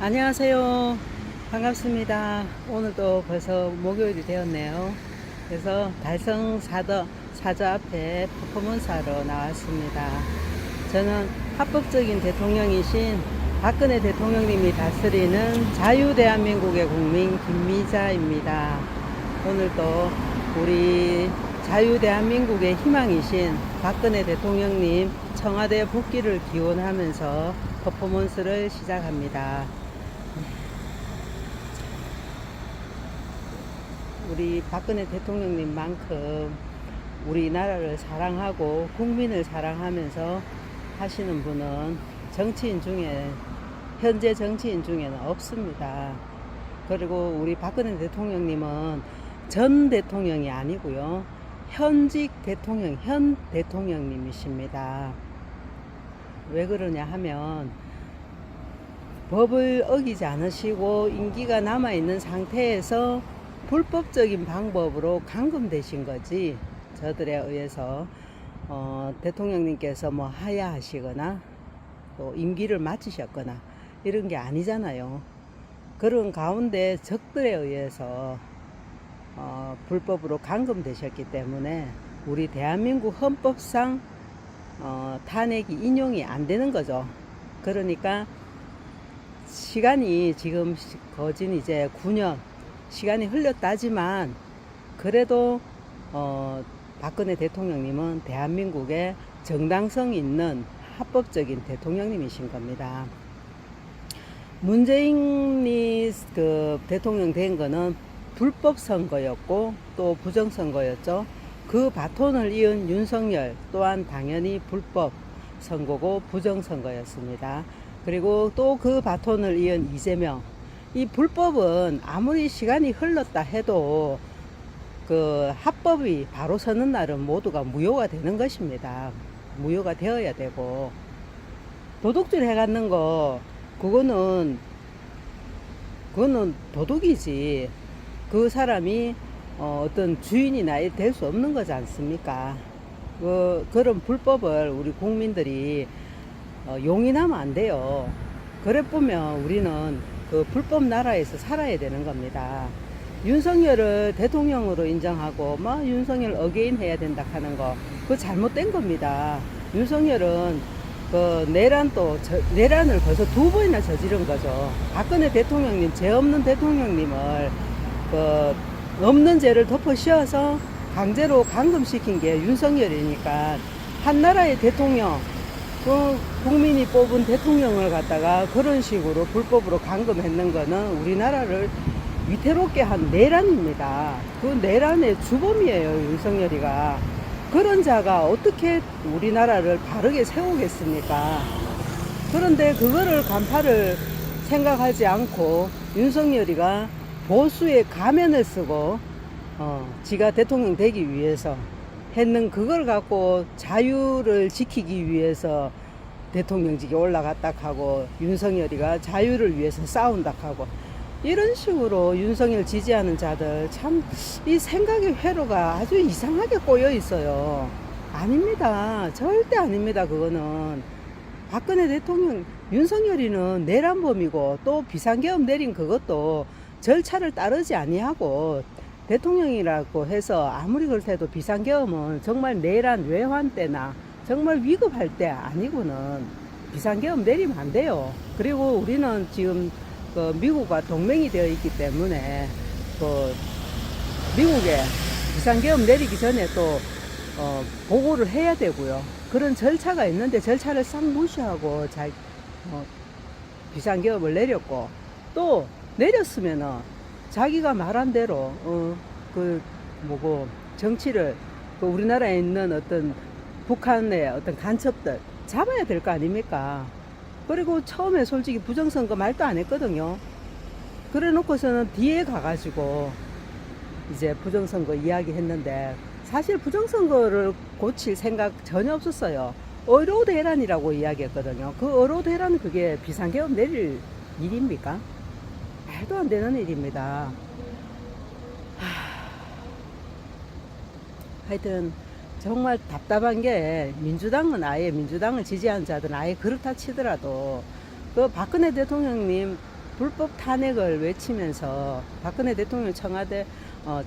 안녕하세요. 반갑습니다. 오늘도 벌써 목요일이 되었네요. 그래서 달성 사저 앞에 퍼포먼스 하러 나왔습니다. 저는 합법적인 대통령이신 박근혜 대통령님이 다스리는 자유대한민국의 국민 김미자입니다. 오늘도 우리 자유대한민국의 희망이신 박근혜 대통령님 청와대 복귀를 기원하면서 퍼포먼스를 시작합니다. 우리 박근혜 대통령님만큼 우리나라를 사랑하고 국민을 사랑하면서 하시는 분은 현재 정치인 중에는 없습니다. 그리고 우리 박근혜 대통령님은 전 대통령이 아니고요. 현직 대통령, 현 대통령님이십니다. 왜 그러냐 하면 법을 어기지 않으시고 임기가 남아있는 상태에서 불법적인 방법으로 감금되신 거지, 저들에 의해서 대통령님께서 뭐 하야하시거나 또 임기를 마치셨거나 이런 게 아니잖아요. 그런 가운데 적들에 의해서 불법으로 감금되셨기 때문에 우리 대한민국 헌법상 탄핵이 인용이 안 되는 거죠. 그러니까 시간이 지금 거진 이제 9년 시간이 흘렀다지만 그래도 박근혜 대통령님은 대한민국의 정당성 있는 합법적인 대통령님이신 겁니다. 문재인이 그 대통령 된 거는 불법 선거였고 또 부정 선거였죠. 그 바톤을 이은 윤석열 또한 당연히 불법 선거고 부정 선거였습니다. 그리고 또 그 바톤을 이은 이재명, 이 불법은 아무리 시간이 흘렀다 해도 그 합법이 바로 서는 날은 모두가 무효가 되는 것입니다. 무효가 되어야 되고, 도둑질 해갔는 거 그거는 도둑이지, 그 사람이 어떤 주인이나 될 수 없는 거지 않습니까? 그런 불법을 우리 국민들이 용인하면 안 돼요. 그래 보면 우리는 그 불법 나라에서 살아야 되는 겁니다. 윤석열을 대통령으로 인정하고 막 윤석열 어게인 해야 된다 하는 거, 그거 잘못된 겁니다. 윤석열은 그 내란을 벌써 2번이나 저지른 거죠. 박근혜 대통령님, 죄 없는 대통령님을 그 없는 죄를 덮어 씌워서 강제로 감금시킨 게 윤석열이니까, 한 나라의 대통령, 국민이 뽑은 대통령을 갖다가 그런 식으로 불법으로 감금했는 거는 우리나라를 위태롭게 한 내란입니다. 그 내란의 주범이에요, 윤석열이가. 그런 자가 어떻게 우리나라를 바르게 세우겠습니까? 그런데 그거를 간파를 생각하지 않고 윤석열이가 보수의 가면을 쓰고 지가 대통령 되기 위해서 했는 그걸 갖고 자유를 지키기 위해서 대통령직에 올라갔다 하고, 윤석열이가 자유를 위해서 싸운다 하고, 이런 식으로 윤석열 지지하는 자들 참 이 생각의 회로가 아주 이상하게 꼬여 있어요. 아닙니다. 절대 아닙니다. 그거는 박근혜 대통령, 윤석열이는 내란범이고 또 비상계엄 내린 그것도 절차를 따르지 아니하고, 대통령이라고 해서 아무리 그렇대도 비상계엄은 정말 내란 외환 때나 정말 위급할 때 아니고는 비상계엄 내리면 안 돼요. 그리고 우리는 지금 그 미국과 동맹이 되어 있기 때문에 그 미국에 비상계엄 내리기 전에 또 보고를 해야 되고요. 그런 절차가 있는데 절차를 싹 무시하고 비상계엄을 내렸고, 또 내렸으면은 자기가 말한 대로 정치를 우리나라에 있는 어떤 북한의 어떤 간첩들 잡아야 될 거 아닙니까? 그리고 처음에 솔직히 부정선거 말도 안 했거든요. 그래 놓고서는 뒤에 가가지고 이제 부정선거 이야기 했는데, 사실 부정선거를 고칠 생각 전혀 없었어요. 어로대란이라고 이야기했거든요. 그 어로대란, 그게 비상계엄 내릴 일입니까? 말도 안 되는 일입니다. 하여튼 정말 답답한 게, 민주당을 지지하는 자들은 아예 그렇다 치더라도 그 박근혜 대통령님 불법 탄핵을 외치면서 박근혜 대통령 청와대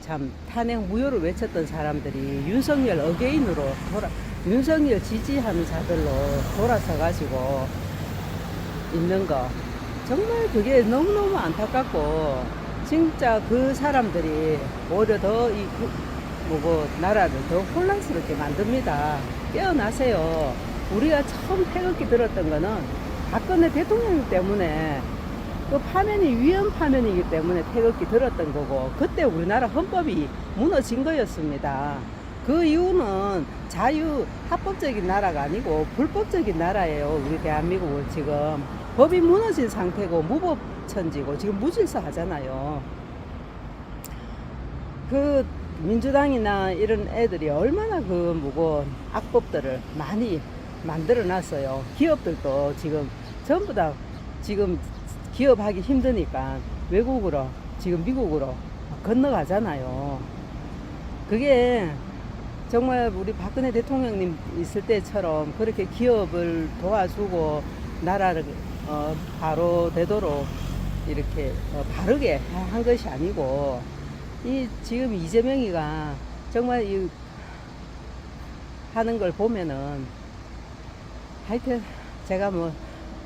참 탄핵 무효를 외쳤던 사람들이 윤석열 어게인으로 윤석열 지지하는 자들로 돌아서 가지고 있는 거 정말 그게 너무너무 안타깝고 진짜 그 사람들이 오히려 더 이 나라를 더 혼란스럽게 만듭니다. 깨어나세요. 우리가 처음 태극기 들었던 거는 박근혜 대통령 때문에 그 파면이 위헌 파면이기 때문에 태극기 들었던 거고 그때 우리나라 헌법이 무너진 거였습니다. 그 이유는 자유 합법적인 나라가 아니고 불법적인 나라예요. 우리 대한민국은 지금 법이 무너진 상태고 무법천지고 지금 무질서 하잖아요. 그 민주당이나 이런 애들이 얼마나 그 무거운 악법들을 많이 만들어 놨어요. 기업들도 지금 전부 다 지금 기업하기 힘드니까 외국으로 지금 미국으로 건너가잖아요. 그게 정말 우리 박근혜 대통령님 있을 때처럼 그렇게 기업을 도와주고 나라를 바로 되도록 이렇게 바르게 한 것이 아니고 이 지금 이재명이가 정말 이 하는 걸 보면은 하여튼 제가 뭐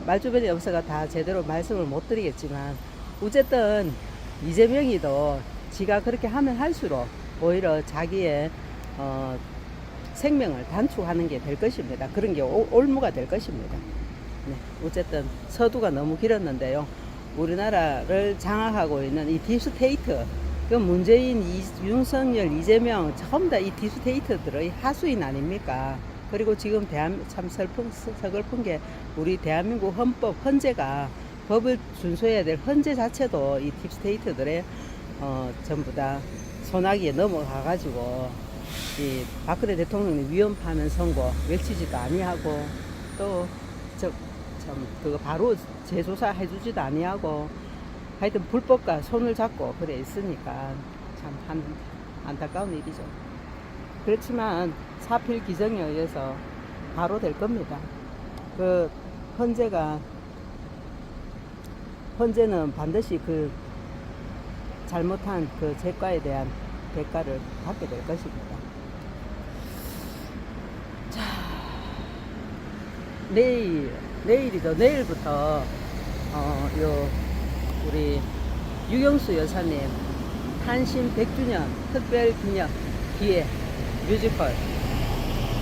말주변이 없어가 다 제대로 말씀을 못 드리겠지만 어쨌든 이재명이도 지가 그렇게 하면 할수록 오히려 자기의 생명을 단축하는 게 될 것입니다. 그런 게 올무가 될 것입니다. 네, 어쨌든 서두가 너무 길었는데요. 우리나라를 장악하고 있는 이 딥스테이트, 그 문재인, 윤석열, 이재명 전부 다 이 딥스테이트들의 하수인 아닙니까? 그리고 지금 참 서글픈 게 우리 대한민국 헌법 헌재가 법을 준수해야 될 헌재 자체도 이 딥스테이트들의 전부 다 손아귀에 넘어가 가지고 이 박근혜 대통령이 위헌 파면 선고 외치지도 아니하고 또 참 그거 바로 재조사 해주지도 아니하고 하여튼 불법과 손을 잡고 그래 있으니까 참 안타까운 일이죠. 그렇지만 사필 기정에 의해서 바로 될 겁니다. 그 헌재는 반드시 그 잘못한 그 죄과에 대한 대가를 받게 될 것입니다. 자, 내일부터 우리 유경수 여사님 탄신 100주년 특별 기념 기획 뮤지컬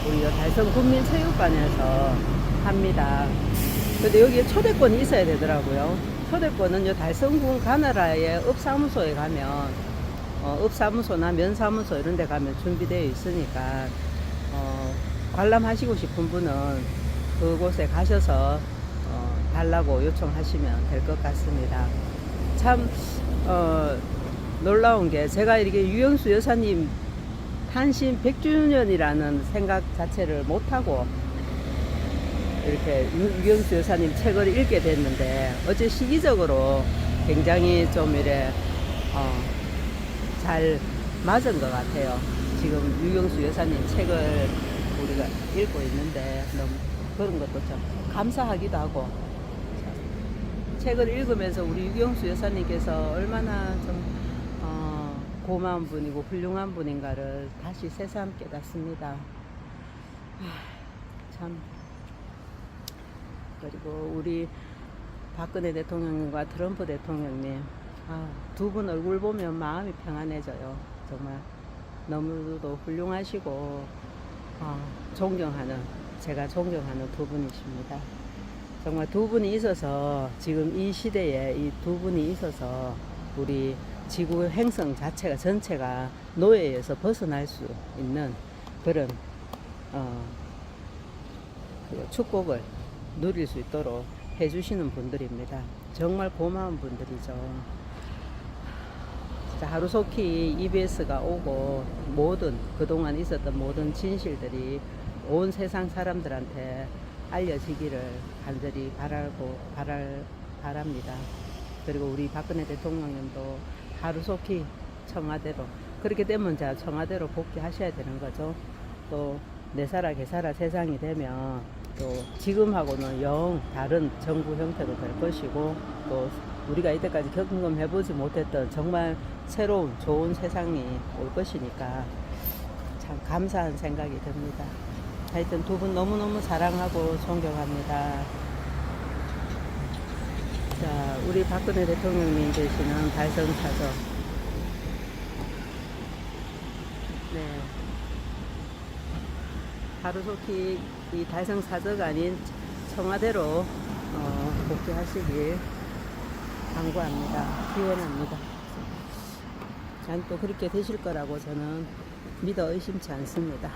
우리 달성 국민체육관에서 합니다. 근데 여기에 초대권이 있어야 되더라고요. 초대권은 요 달성군 가나라의 읍사무소에 가면 읍사무소나 면사무소 이런 데 가면 준비되어 있으니까 관람하시고 싶은 분은 그곳에 가셔서 달라고 요청하시면 될 것 같습니다. 참 놀라운 게 제가 이렇게 유경수 여사님 탄신 100주년이라는 생각 자체를 못하고 이렇게 유경수 여사님 책을 읽게 됐는데 어제 시기적으로 굉장히 좀 이래 잘 맞은 것 같아요. 지금 유경수 여사님 책을 우리가 읽고 있는데 너무 그런 것도 참 감사하기도 하고 책을 읽으면서 우리 유경수 여사님께서 얼마나 좀 고마운 분이고 훌륭한 분인가를 다시 새삼 깨닫습니다. 참 그리고 우리 박근혜 대통령님과 트럼프 대통령님 두 분 얼굴 보면 마음이 평안해져요. 정말 너무도 훌륭하시고 제가 존경하는 두 분이십니다. 정말 두 분이 있어서 지금 이 시대에 이 두 분이 있어서 우리 지구 행성 자체가 전체가 노예에서 벗어날 수 있는 그런 그 축복을 누릴 수 있도록 해주시는 분들입니다. 정말 고마운 분들이죠. 진짜 하루속히 EBS가 오고 그동안 있었던 모든 진실들이 온 세상 사람들한테 알려지기를 간절히 바랍니다. 그리고 우리 박근혜 대통령님도 하루속히 청와대로 그렇게 되면 자 청와대로 복귀하셔야 되는 거죠. 또 내사라 개사라 세상이 되면 또 지금하고는 영 다른 정부 형태로 될 것이고 또 우리가 이때까지 경험해보지 못했던 정말 새로운 좋은 세상이 올 것이니까 참 감사한 생각이 듭니다. 하여튼 두 분 너무너무 사랑하고 존경합니다. 자, 우리 박근혜 대통령님 되시는 달성사저. 네. 하루속히 이 달성사저가 아닌 청와대로 복귀하시길 당부합니다. 기원합니다. 전 또 그렇게 되실 거라고 저는 믿어 의심치 않습니다.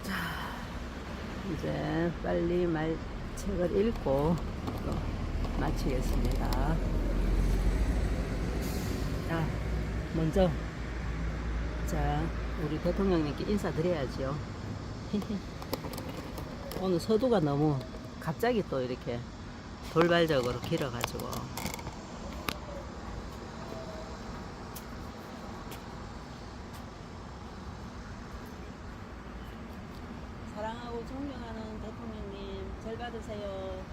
자, 이제 빨리 책을 읽고 또 마치겠습니다. 자, 먼저 자, 우리 대통령님께 인사드려야죠. 오늘 서두가 너무 갑자기 또 이렇게 돌발적으로 길어가지고 사랑하고 존경하는 대통령님 절 받으세요.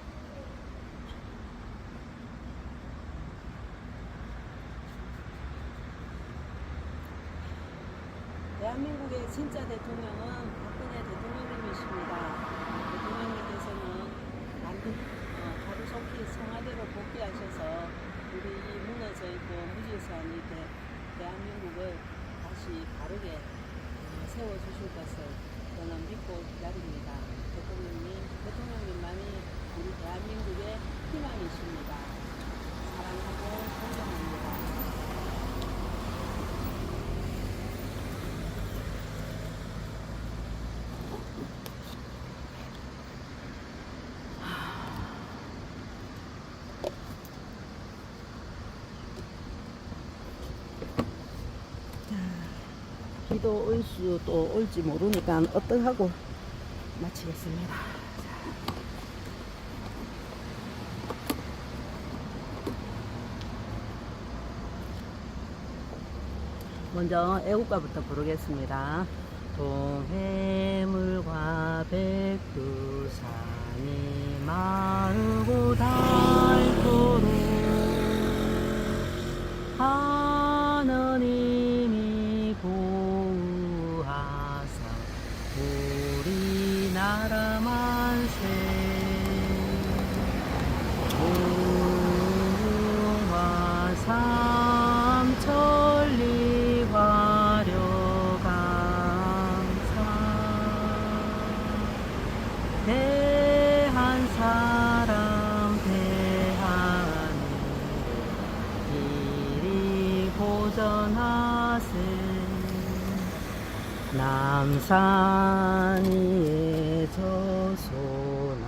대한민국의 진짜 대통령은 박근혜 대통령님이십니다. 대통령님께서는 하루속히 청와대로 복귀하셔서 우리 이 무너져 있고 무질서한 대한민국을 다시 바르게 세워주실 것을 저는 믿고 기다립니다. 대통령님만이 우리 대한민국의 희망이십니다. 사랑하고 존경합니다. 비도 올 수 또 올지 모르니까 어떡하고 마치겠습니다. 먼저 애국가부터 부르겠습니다. 동해물과 백두산이 마르고 닳도록 하느님이 보호하사 우리나라 만세 무궁화 삼천리 화려강산 대한사람 대한민국 길이 보전하세 남산 위에 저소나무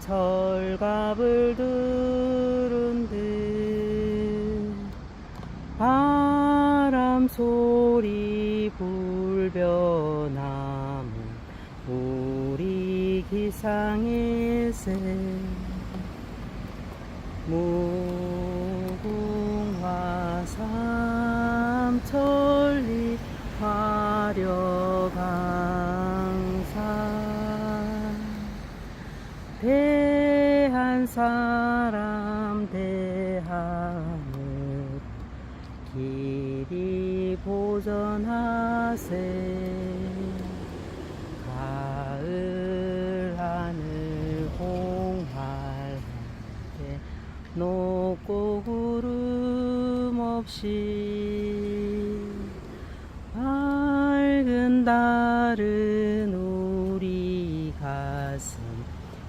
철갑을 들은 듯 바람 소리 불벼나무 우리 기상일세 무궁화 삼천리 화려강산 대한사람 대한을 길이 보전하세 가을 하늘 공활하게 높고 구름 없이 밝은 달은 우리 가슴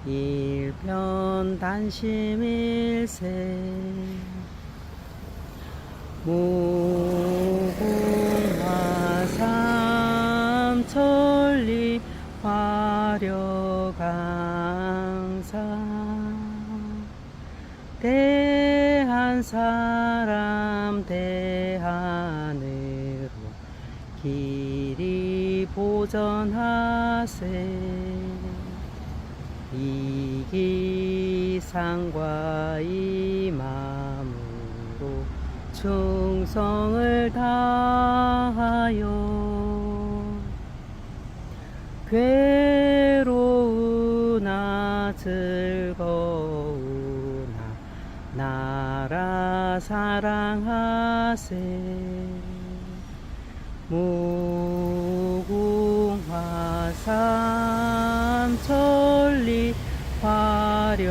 일편단심일세 무궁화 삼천리 화려강산 대한사람 대한으로 길이 보전하세 이 기상과 이 마음으로 충성을 다하여 괴로우나 즐거우나 나라 사랑하세 무궁화산 천리 화려강산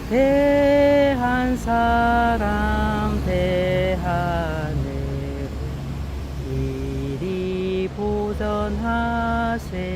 대한 사람 대하늘 이리 보전하세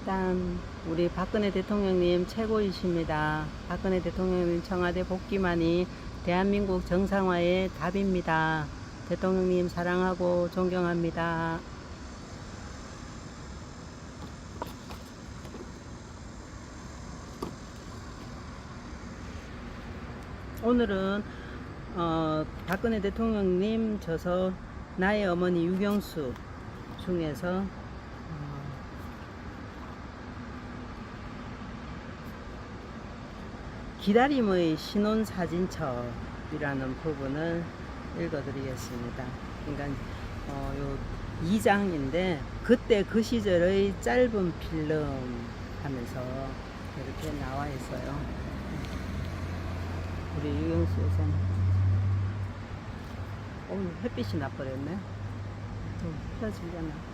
일단 우리 박근혜 대통령님 최고이십니다. 박근혜 대통령님 청와대 복귀만이 대한민국 정상화의 답입니다. 대통령님 사랑하고 존경합니다. 오늘은 박근혜 대통령님 저서 나의 어머니 유경수 중에서 기다림의 신혼사진첩이라는 부분을 읽어드리겠습니다. 그러니까 요 2장인데 그때 그 시절의 짧은 필름 하면서 이렇게 나와 있어요. 우리 유경수 여사님. 햇빛이 나버렸네. 펴지잖아.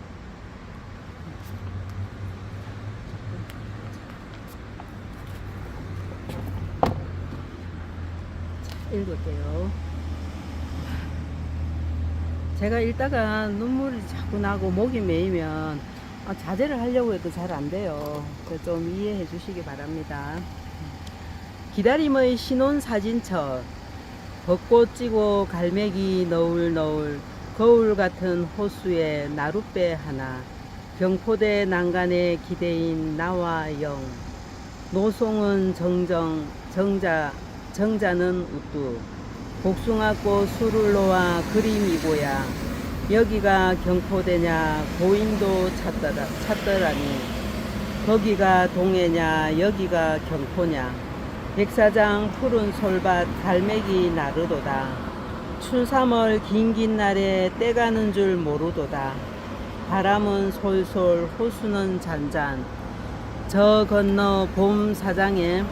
읽을게요. 제가 읽다가 눈물이 자꾸 나고 목이 메이면 자제를 하려고 해도 잘 안 돼요. 좀 이해해 주시기 바랍니다. 기다림의 신혼사진첩 벚꽃 지고 갈매기 너울너울 거울 같은 호수에 나룻배 하나 경포대 난간에 기대인 나와 영 노송은 정정 정자는 우뚝 복숭아꽃 술을 놓아 그림이고야 여기가 경포대냐 고인도 찾더라니 거기가 동해냐 여기가 경포냐 백사장 푸른 솔밭 갈매기 나르도다 춘삼월 긴긴 날에 때가는 줄 모르도다 바람은 솔솔 호수는 잔잔 저 건너 봄 사장에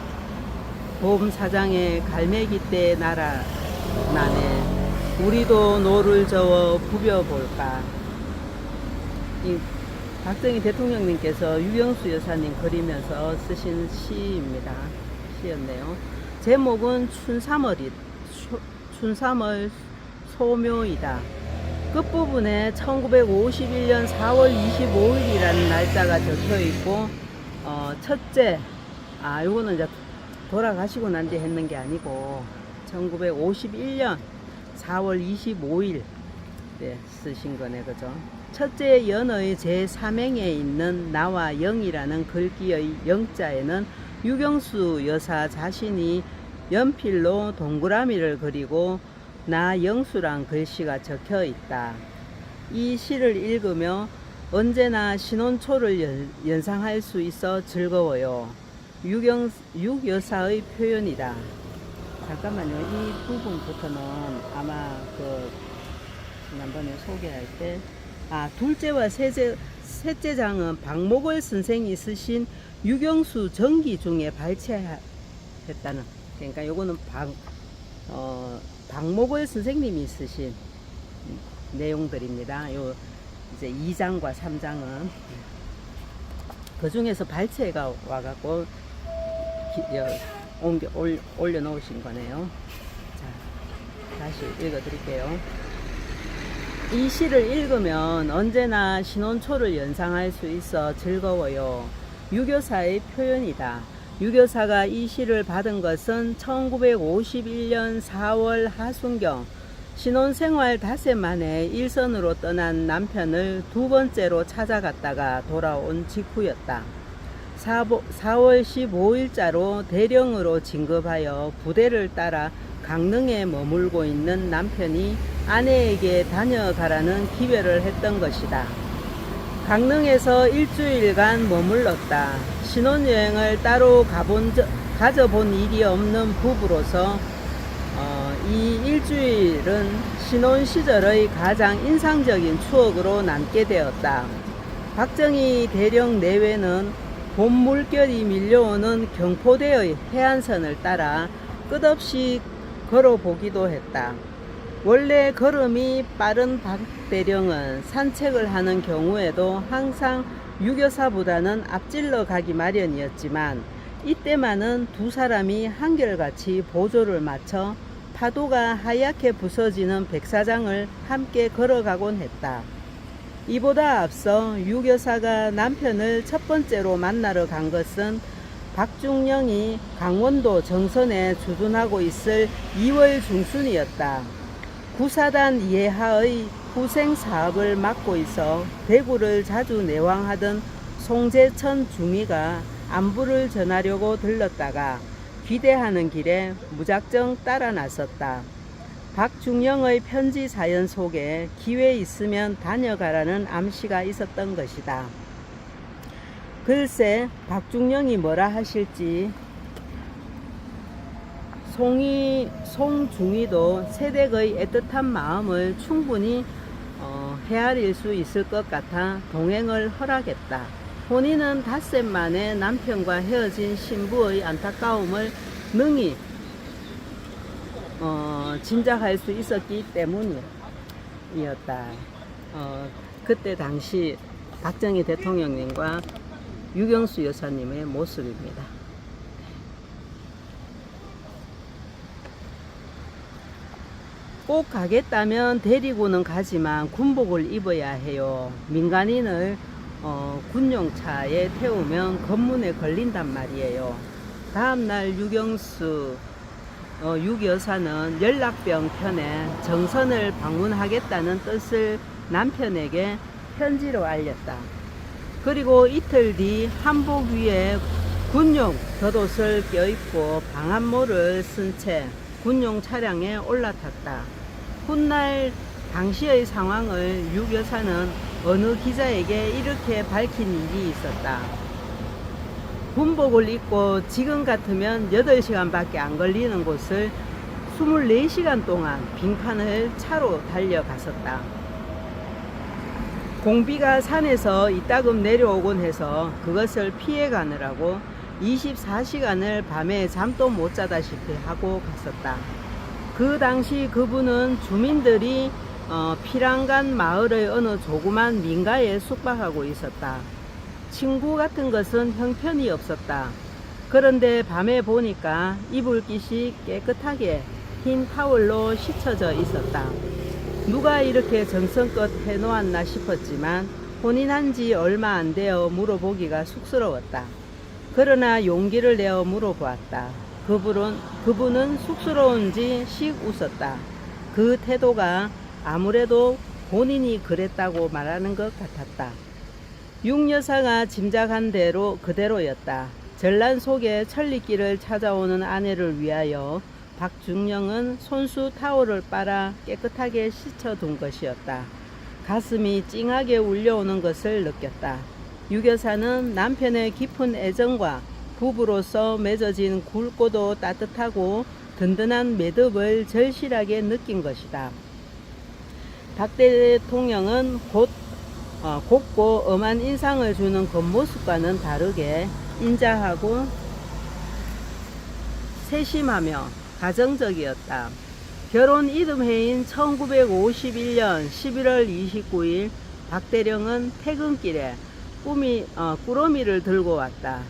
갈매기 때 날아나네 우리도 노를 저어 부벼볼까. 이 박정희 대통령님께서 유경수 여사님 그리면서 쓰신 시였네요. 제목은 춘삼월 소묘이다. 끝부분에 1951년 4월 25일이라는 날짜가 적혀 있고 첫째 요거는 이제 돌아가시고 난 뒤 했는 게 아니고 1951년 4월 25일 때 쓰신 거네, 그죠? 첫째 연의 제3행에 있는 나와 영이라는 글귀의 영자에는 유경수 여사 자신이 연필로 동그라미를 그리고 나 영수란 글씨가 적혀 있다. 이 시를 읽으며 언제나 신혼초를 연상할 수 있어 즐거워요. 육 여사의 표현이다. 잠깐만요. 이 부분부터는 아마 지난번에 소개할 때 둘째와 셋째 장은 박목월 선생이 쓰신 유경수 전기 중에 발췌했다는, 그러니까 요거는 박목월 선생님이 쓰신 내용들입니다. 요 이제 2장과 3장은 그 중에서 발췌가 와갖고 올려놓으신 거네요. 자, 다시 읽어드릴게요. 이 시를 읽으면 언제나 신혼초를 연상할 수 있어 즐거워요. 유교사의 표현이다. 유교사가 이 시를 받은 것은 1951년 4월 하순경 신혼생활 닷새 만에 일선으로 떠난 남편을 두 번째로 찾아갔다가 돌아온 직후였다. 4월 15일자로 대령으로 진급하여 부대를 따라 강릉에 머물고 있는 남편이 아내에게 다녀가라는 기별을 했던 것이다. 강릉에서 일주일간 머물렀다. 신혼여행을 따로 가져본 일이 없는 부부로서 이 일주일은 신혼 시절의 가장 인상적인 추억으로 남게 되었다. 박정희 대령 내외는 봄 물결이 밀려오는 경포대의 해안선을 따라 끝없이 걸어보기도 했다. 원래 걸음이 빠른 박 대령은 산책을 하는 경우에도 항상 유교사보다는 앞질러 가기 마련이었지만 이때만은 두 사람이 한결같이 보조를 맞춰 파도가 하얗게 부서지는 백사장을 함께 걸어가곤 했다. 이보다 앞서 유교사가 남편을 첫 번째로 만나러 간 것은 박중령이 강원도 정선에 주둔하고 있을 2월 중순이었다. 구사단 예하의 후생 사업을 맡고 있어 대구를 자주 내왕하던 송재천 중위가 안부를 전하려고 들렀다가 귀대하는 길에 무작정 따라 나섰다. 박중령의 편지 사연 속에 기회 있으면 다녀가라는 암시가 있었던 것이다. 글쎄 박중령이 뭐라 하실지 송중위도 새댁의 애틋한 마음을 충분히 헤아릴 수 있을 것 같아 동행을 허락했다. 본인은 닷새 만에 남편과 헤어진 신부의 안타까움을 능히 짐작할 수 있었기 때문이었다. 그때 당시 박정희 대통령님과 유경수 여사님의 모습입니다. 꼭 가겠다면 데리고는 가지만 군복을 입어야 해요. 민간인을 군용차에 태우면 검문에 걸린단 말이에요. 다음날 유경수 유여사는 연락병 편에 정선을 방문하겠다는 뜻을 남편에게 편지로 알렸다. 그리고 이틀 뒤 한복 위에 군용 겉옷을 껴입고 방한모를 쓴 채 군용 차량에 올라탔다. 훗날 당시의 상황을 유여사는 어느 기자에게 이렇게 밝힌 일이 있었다. 군복을 입고 지금 같으면 8시간밖에 안 걸리는 곳을 24시간 동안 빙판을 차로 달려갔었다. 공비가 산에서 이따금 내려오곤 해서 그것을 피해가느라고 24시간을 밤에 잠도 못 자다시피 하고 갔었다. 그 당시 그분은 주민들이 피랑간 마을의 어느 조그만 민가에 숙박하고 있었다. 친구 같은 것은 형편이 없었다. 그런데 밤에 보니까 이불깃이 깨끗하게 흰 타월로 씻혀져 있었다. 누가 이렇게 정성껏 해놓았나 싶었지만 혼인한 지 얼마 안 되어 물어보기가 쑥스러웠다. 그러나 용기를 내어 물어보았다. 그분은 쑥스러운지 씩 웃었다. 그 태도가 아무래도 본인이 그랬다고 말하는 것 같았다. 육여사가 짐작한 대로 그대로였다. 전란 속에 천리길을 찾아오는 아내를 위하여 박중령은 손수 타월을 빨아 깨끗하게 씻어둔 것이었다. 가슴이 찡하게 울려오는 것을 느꼈다. 유여사는 남편의 깊은 애정과 부부로서 맺어진 굵고도 따뜻하고 든든한 매듭을 절실하게 느낀 것이다. 박 대통령은 곱고 엄한 인상을 주는 겉모습과는 다르게 인자하고 세심하며 가정적이었다. 결혼 이듬해인 1951년 11월 29일 박 대령은 퇴근길에 꾸러미를 들고 왔다.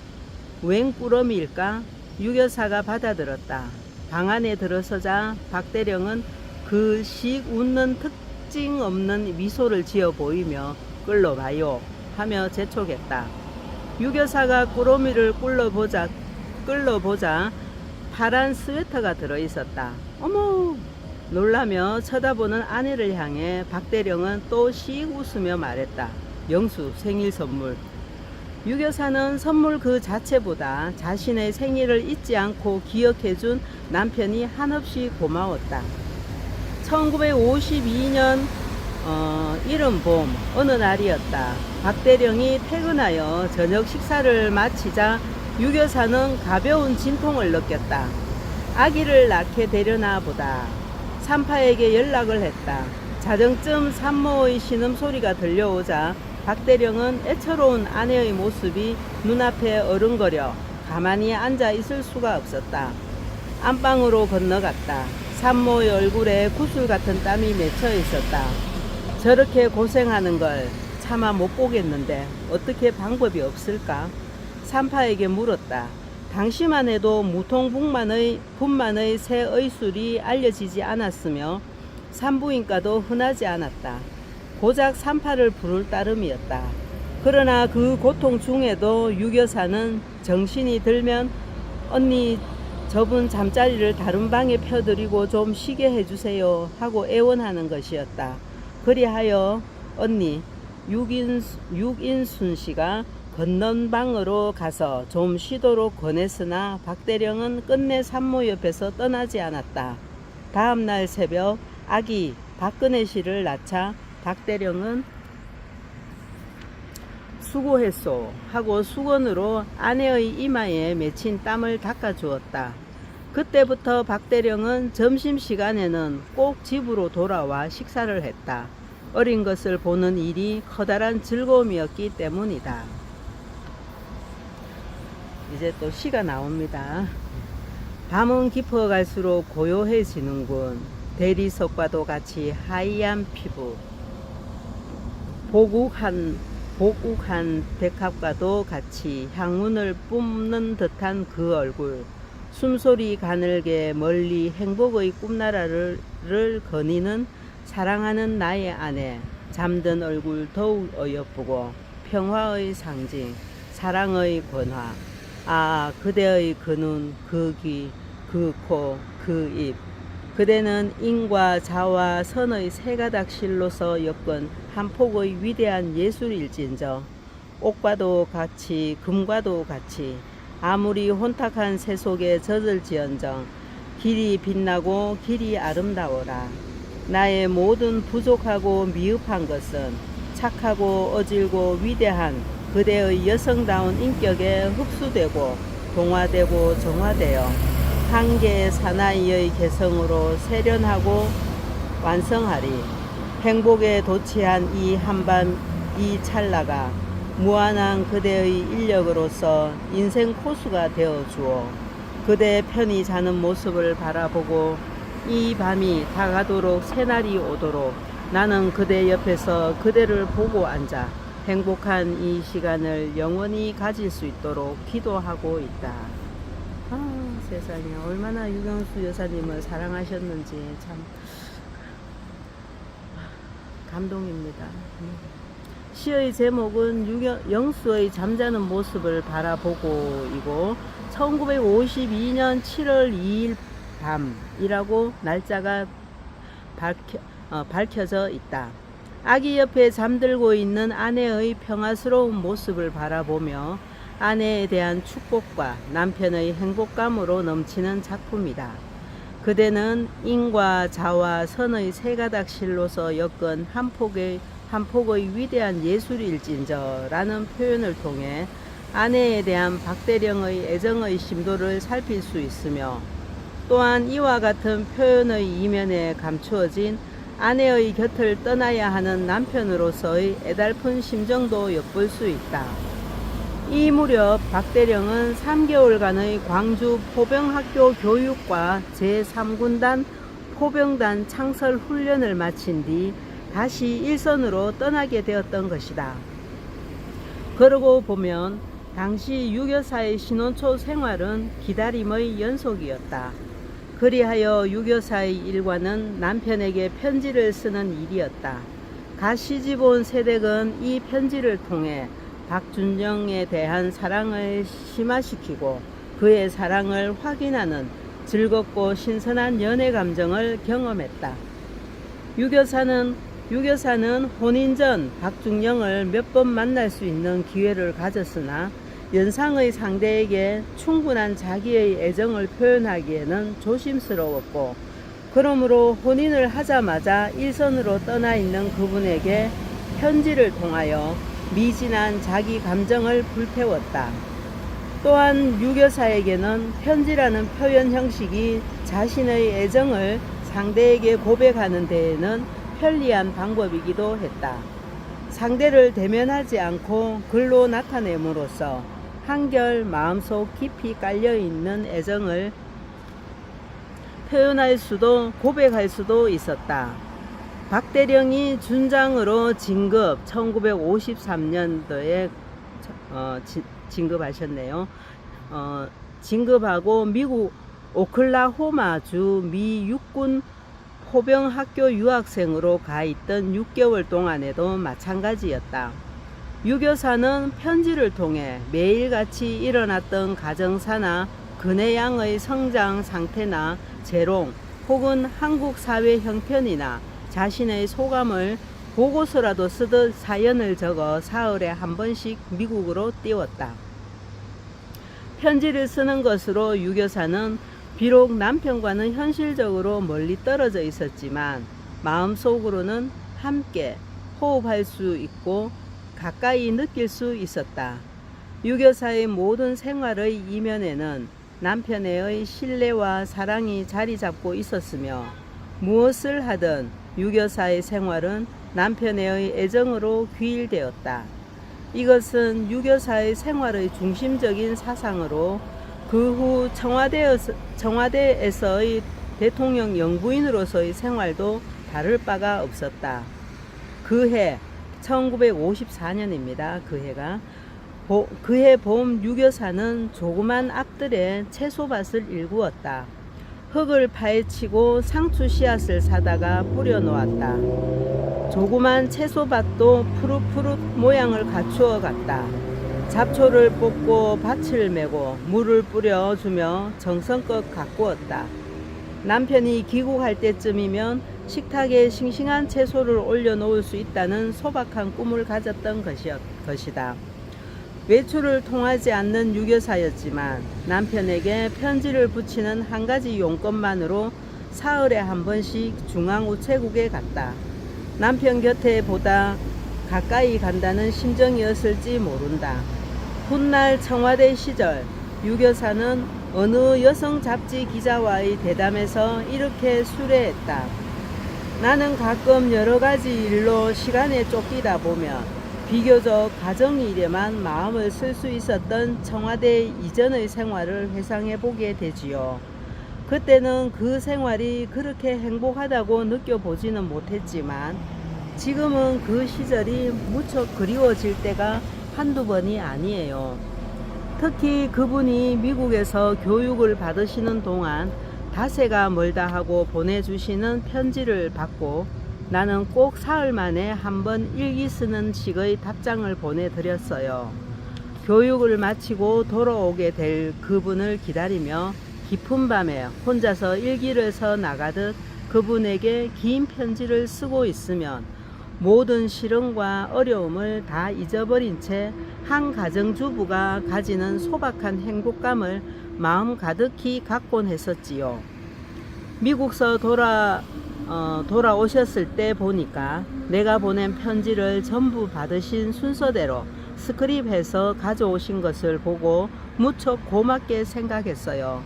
웬 꾸러미일까? 유여사가 받아들었다. 방 안에 들어서자 박 대령은 그 씩 웃는 특징 없는 미소를 지어 보이며 끌러봐요 하며 재촉했다. 유여사가 꾸러미를 끌러보자 파란 스웨터가 들어있었다. 어머! 놀라며 쳐다보는 아내를 향해 박 대령은 또 씩 웃으며 말했다. 영수 생일 선물. 유교사는 선물 그 자체보다 자신의 생일을 잊지 않고 기억해준 남편이 한없이 고마웠다. 1952년 이른 봄 어느 날이었다. 박대령이 퇴근하여 저녁 식사를 마치자 유교사는 가벼운 진통을 느꼈다. 아기를 낳게 되려나 보다. 산파에게 연락을 했다. 자정쯤 산모의 신음소리가 들려오자 박대령은 애처로운 아내의 모습이 눈앞에 어른거려 가만히 앉아 있을 수가 없었다. 안방으로 건너갔다. 산모의 얼굴에 구슬 같은 땀이 맺혀 있었다. 저렇게 고생하는 걸 차마 못 보겠는데 어떻게 방법이 없을까? 산파에게 물었다. 당시만 해도 분만의 새 의술이 알려지지 않았으며 산부인과도 흔하지 않았다. 고작 산파를 부를 따름이었다. 그러나 그 고통 중에도 유교사는 정신이 들면 언니 저분 잠자리를 다른 방에 펴드리고 좀 쉬게 해주세요 하고 애원하는 것이었다. 그리하여 언니 육인순 씨가 건넌 방으로 가서 좀 쉬도록 권했으나 박대령은 끝내 산모 옆에서 떠나지 않았다. 다음날 새벽 아기 박근혜 씨를 낳자 박대령은 수고했소 하고 수건으로 아내의 이마에 맺힌 땀을 닦아주었다. 그때부터 박대령은 점심시간에는 꼭 집으로 돌아와 식사를 했다. 어린 것을 보는 일이 커다란 즐거움이었기 때문이다. 이제 또 시가 나옵니다. 밤은 깊어갈수록 고요해지는군. 대리석과도 같이 하얀 피부. 보국한 백합과도 같이 향운을 뿜는 듯한 그 얼굴. 숨소리 가늘게 멀리 행복의 꿈나라를 거니는 사랑하는 나의 아내. 잠든 얼굴 더욱 어여쁘고 평화의 상징, 사랑의 권화. 아, 그대의 그 눈, 그 귀, 그 코, 그 입. 그대는 인과 자와 선의 세 가닥 실로서 엮은 한 폭의 위대한 예술일진저. 옥과도 같이 금과도 같이 아무리 혼탁한 새 속에 젖을지언정 길이 빛나고 길이 아름다워라. 나의 모든 부족하고 미흡한 것은 착하고 어질고 위대한 그대의 여성다운 인격에 흡수되고 동화되고 정화되어 한 개의 사나이의 개성으로 세련하고 완성하리. 행복에 도취한 이 한밤 이 찰나가 무한한 그대의 인력으로서 인생 코스가 되어 주어 그대 편히 자는 모습을 바라보고 이 밤이 다가도록 새날이 오도록 나는 그대 옆에서 그대를 보고 앉아 행복한 이 시간을 영원히 가질 수 있도록 기도하고 있다. 아, 세상에 얼마나 유경수 여사님을 사랑하셨는지 참 감동입니다. 시의 제목은 영수의 잠자는 모습을 바라보고이고 1952년 7월 2일 밤이라고 날짜가 밝혀져 있다. 아기 옆에 잠들고 있는 아내의 평화스러운 모습을 바라보며 아내에 대한 축복과 남편의 행복감으로 넘치는 작품이다. 그대는 인과 자와 선의 세 가닥 실로서 엮은 한 폭의 위대한 예술일진저라는 표현을 통해 아내에 대한 박대령의 애정의 심도를 살필 수 있으며 또한 이와 같은 표현의 이면에 감추어진 아내의 곁을 떠나야 하는 남편으로서의 애달픈 심정도 엿볼 수 있다. 이 무렵 박대령은 3개월간의 광주 포병학교 교육과 제3군단 포병단 창설 훈련을 마친 뒤 다시 일선으로 떠나게 되었던 것이다. 그러고 보면 당시 유교사의 신혼초 생활은 기다림의 연속이었다. 그리하여 유교사의 일과는 남편에게 편지를 쓰는 일이었다. 가 시집온 세댁은 이 편지를 통해 박준정에 대한 사랑을 심화시키고 그의 사랑을 확인하는 즐겁고 신선한 연애 감정을 경험했다. 유교사는 유교사는 혼인 전 박중영을 몇 번 만날 수 있는 기회를 가졌으나 연상의 상대에게 충분한 자기의 애정을 표현하기에는 조심스러웠고, 그러므로 혼인을 하자마자 일선으로 떠나 있는 그분에게 편지를 통하여 미진한 자기 감정을 불태웠다. 또한 유교사에게는 편지라는 표현 형식이 자신의 애정을 상대에게 고백하는 데에는 편리한 방법이기도 했다. 상대를 대면하지 않고 글로 나타냄으로써 한결 마음속 깊이 깔려있는 애정을 표현할 수도 고백할 수도 있었다. 박대령이 준장으로 진급 1953년도에 진급하셨네요. 진급하고 미국 오클라호마주 미 육군 포병학교 유학생으로 가 있던 6개월 동안에도 마찬가지였다. 유교사는 편지를 통해 매일같이 일어났던 가정사나 근혜양의 성장 상태나 재롱 혹은 한국 사회 형편이나 자신의 소감을 보고서라도 쓰듯 사연을 적어 사흘에 한 번씩 미국으로 띄웠다. 편지를 쓰는 것으로 유교사는 비록 남편과는 현실적으로 멀리 떨어져 있었지만 마음속으로는 함께 호흡할 수 있고 가까이 느낄 수 있었다. 유교사의 모든 생활의 이면에는 남편의 신뢰와 사랑이 자리 잡고 있었으며, 무엇을 하든 유교사의 생활은 남편의 애정으로 귀일되었다. 이것은 유교사의 생활의 중심적인 사상으로 그 후 청와대에서의 대통령 영부인으로서의 생활도 다를 바가 없었다. 그 해 1954년입니다. 그해 봄 유교사는 조그만 앞들에 채소밭을 일구었다. 흙을 파헤치고 상추 씨앗을 사다가 뿌려놓았다. 조그만 채소밭도 푸릇푸릇 모양을 갖추어 갔다. 잡초를 뽑고 밭을 메고 물을 뿌려주며 정성껏 가꾸었다. 남편이 귀국할 때쯤이면 식탁에 싱싱한 채소를 올려놓을 수 있다는 소박한 꿈을 가졌던 것이다. 외출을 통하지 않는 유교사였지만 남편에게 편지를 붙이는 한 가지 용건만으로 사흘에 한 번씩 중앙우체국에 갔다. 남편 곁에 보다 가까이 간다는 심정이었을지 모른다. 훗날 청와대 시절 유교사는 어느 여성 잡지 기자와의 대담에서 이렇게 수레했다. 나는 가끔 여러 가지 일로 시간에 쫓기다 보면 비교적 가정일에만 마음을 쓸 수 있었던 청와대 이전의 생활을 회상해 보게 되지요. 그때는 그 생활이 그렇게 행복하다고 느껴보지는 못했지만 지금은 그 시절이 무척 그리워질 때가 한두 번이 아니에요. 특히 그분이 미국에서 교육을 받으시는 동안 닷새가 멀다 하고 보내주시는 편지를 받고 나는 꼭 사흘 만에 한 번 일기 쓰는 식의 답장을 보내드렸어요. 교육을 마치고 돌아오게 될 그분을 기다리며 깊은 밤에 혼자서 일기를 써 나가듯 그분에게 긴 편지를 쓰고 있으면 모든 시련과 어려움을 다 잊어버린 채 한 가정주부가 가지는 소박한 행복감을 마음 가득히 갖곤 했었지요. 미국서 돌아오셨을 때 보니까 내가 보낸 편지를 전부 받으신 순서대로 스크립해서 가져오신 것을 보고 무척 고맙게 생각했어요.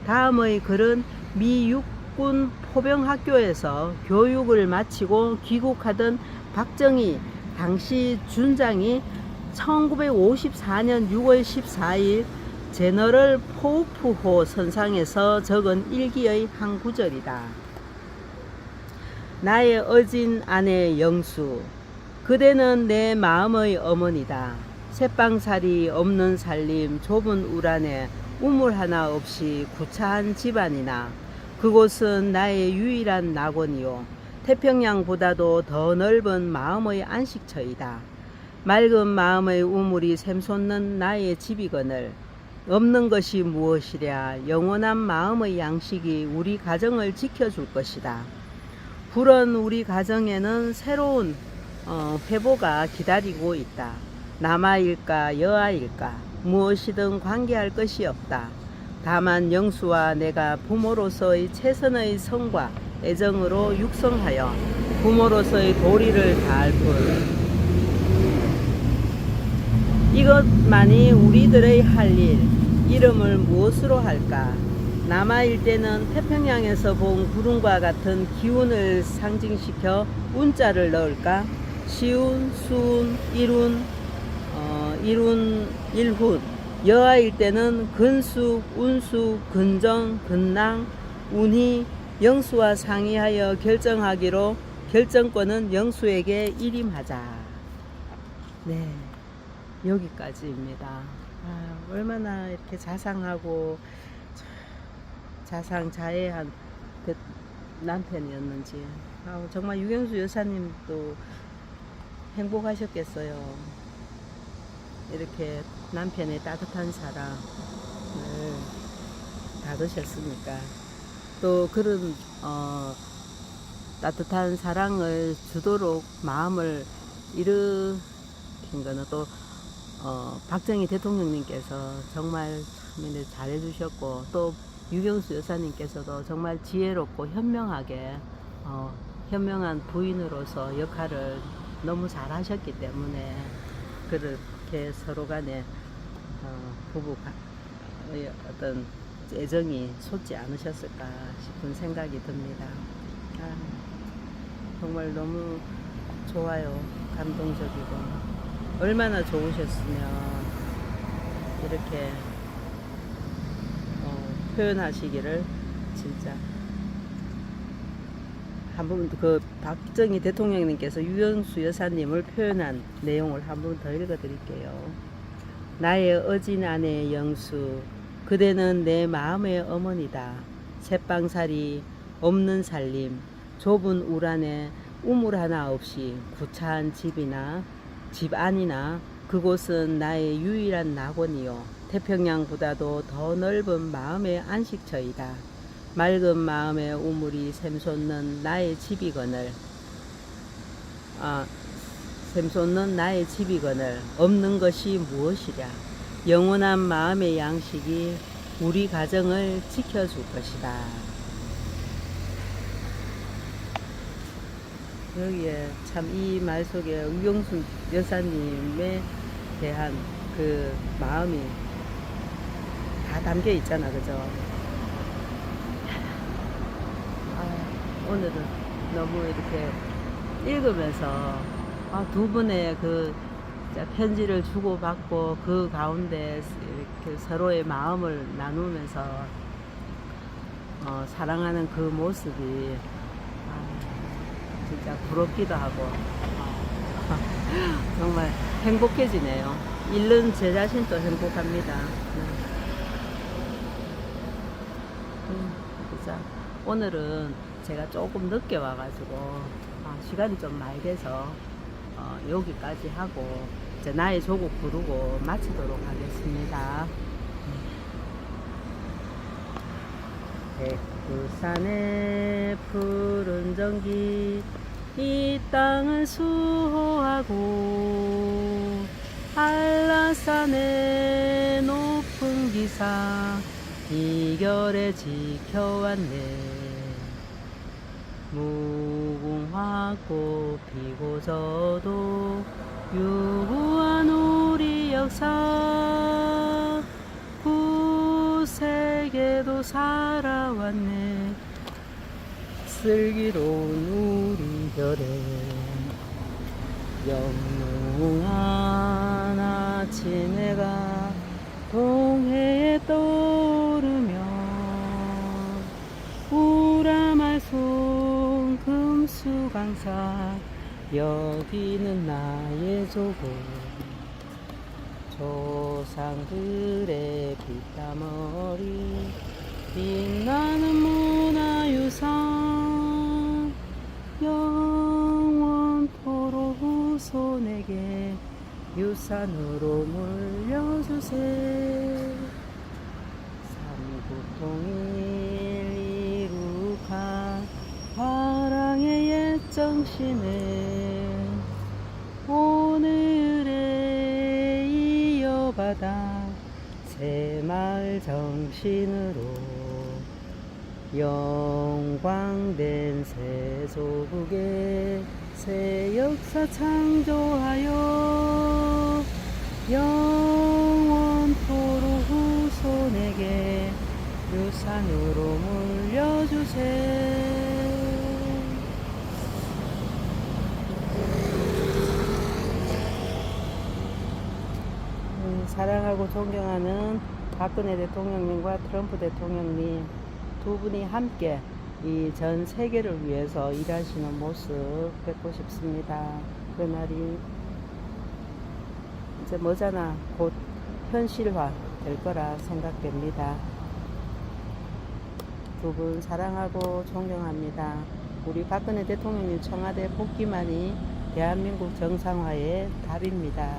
다음의 글은 미 육군 포병학교에서 교육을 마치고 귀국하던 박정희 당시 준장이 1954년 6월 14일 제너럴 포우프호 선상에서 적은 일기의 한 구절이다. 나의 어진 아내 영수, 그대는 내 마음의 어머니다. 새방살이 없는 살림 좁은 우란에 우물 하나 없이 구차한 집안이나 그곳은 나의 유일한 낙원이요 태평양보다도 더 넓은 마음의 안식처이다. 맑은 마음의 우물이 샘솟는 나의 집이거늘 없는 것이 무엇이랴 영원한 마음의 양식이 우리 가정을 지켜줄 것이다. 불은 우리 가정에는 새로운 회보가 기다리고 있다. 남아일까 여아일까 무엇이든 관계할 것이 없다. 다만 영수와 내가 부모로서의 최선의 성과 애정으로 육성하여 부모로서의 도리를 다할 뿐. 이것만이 우리들의 할 일. 이름을 무엇으로 할까? 남아일 때는 태평양에서 본 구름과 같은 기운을 상징시켜 운자를 넣을까? 시운, 수운, 일운, 일훈. 여아일 때는 근수, 운수, 근정, 근랑, 운희, 영수와 상의하여 결정하기로 결정권은 영수에게 일임하자. 네, 여기까지입니다. 얼마나 이렇게 자상하고 자상자애한 그 남편이었는지. 정말 유경수 여사님도 행복하셨겠어요. 이렇게 남편의 따뜻한 사랑을 받으셨으니까. 또 그런 따뜻한 사랑을 주도록 마음을 일으킨 거는 또 박정희 대통령님께서 정말 참 잘해주셨고, 또 유경수 여사님께서도 정말 지혜롭고 현명하게 현명한 부인으로서 역할을 너무 잘 하셨기 때문에 그렇게 서로 간에 부부 어떤 애정이 솟지 않으셨을까 싶은 생각이 듭니다. 정말 너무 좋아요. 감동적이고. 얼마나 좋으셨으면 이렇게 표현하시기를. 진짜 한번 그 박정희 대통령님께서 유경수 여사님을 표현한 내용을 한 번 더 읽어 드릴게요. 나의 어진 아내 영수, 그대는 내 마음의 어머니다. 새방살이 없는 살림, 좁은 울 안에 우물 하나 없이 구차한 집 안이나 그곳은 나의 유일한 낙원이요, 태평양보다도 더 넓은 마음의 안식처이다. 맑은 마음의 우물이 샘솟는 나의 집이거늘 없는 것이 무엇이랴. 영원한 마음의 양식이 우리 가정을 지켜줄 것이다. 여기에 참 이 말 속에 유경수 여사님에 대한 그 마음이 다 담겨 있잖아, 그죠? 오늘은 너무 이렇게 읽으면서 두 분의 그 편지를 주고받고 그 가운데 이렇게 서로의 마음을 나누면서 사랑하는 그 모습이 진짜 부럽기도 하고 정말 행복해지네요. 읽는 제 자신도 행복합니다. 진짜 오늘은 제가 조금 늦게 와가지고 시간이 좀 많이 돼서 여기까지 하고 이제 나의 조국 부르고 마치도록 하겠습니다. 백두산의 푸른 전기 이 땅을 수호하고, 한라산의 높은 기상 이결에 지켜왔네. 무궁화꽃 피고 져도 유구한 우리 역사, 구세계도 살아왔네. 슬기로운 우리 별에 영롱한 아침 해가 동해에 떠오르며, 우라말송 금수강사 여기는 나의 조국, 조상들의 빗땀어리 빛나는 문화유산, 영원토록 후손에게 유산으로 물려주세. 삼국통일 이룩한 화랑의 당신을 오늘의 이어받아 새마을 정신으로 영광된 새소국의 새 역사 창조하여 영원토록 후손에게 유산으로 물려주세. 사랑하고 존경하는 박근혜 대통령님과 트럼프 대통령님 두 분이 함께 이 전 세계를 위해서 일하시는 모습 뵙고 싶습니다. 그날이 이제 머지않아 곧 현실화 될 거라 생각됩니다. 두 분 사랑하고 존경합니다. 우리 박근혜 대통령님 청와대 복귀만이 대한민국 정상화의 답입니다.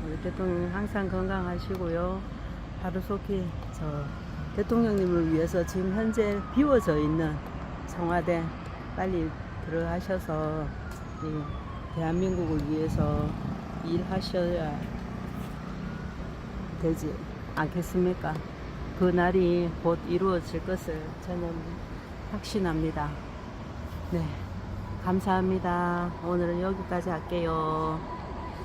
우리 대통령 항상 건강하시고요. 하루속히 저 대통령님을 위해서 지금 현재 비워져 있는 청와대 빨리 들어가셔서 이 대한민국을 위해서 일하셔야 되지 않겠습니까? 그 날이 곧 이루어질 것을 저는 확신합니다. 네, 감사합니다. 오늘은 여기까지 할게요.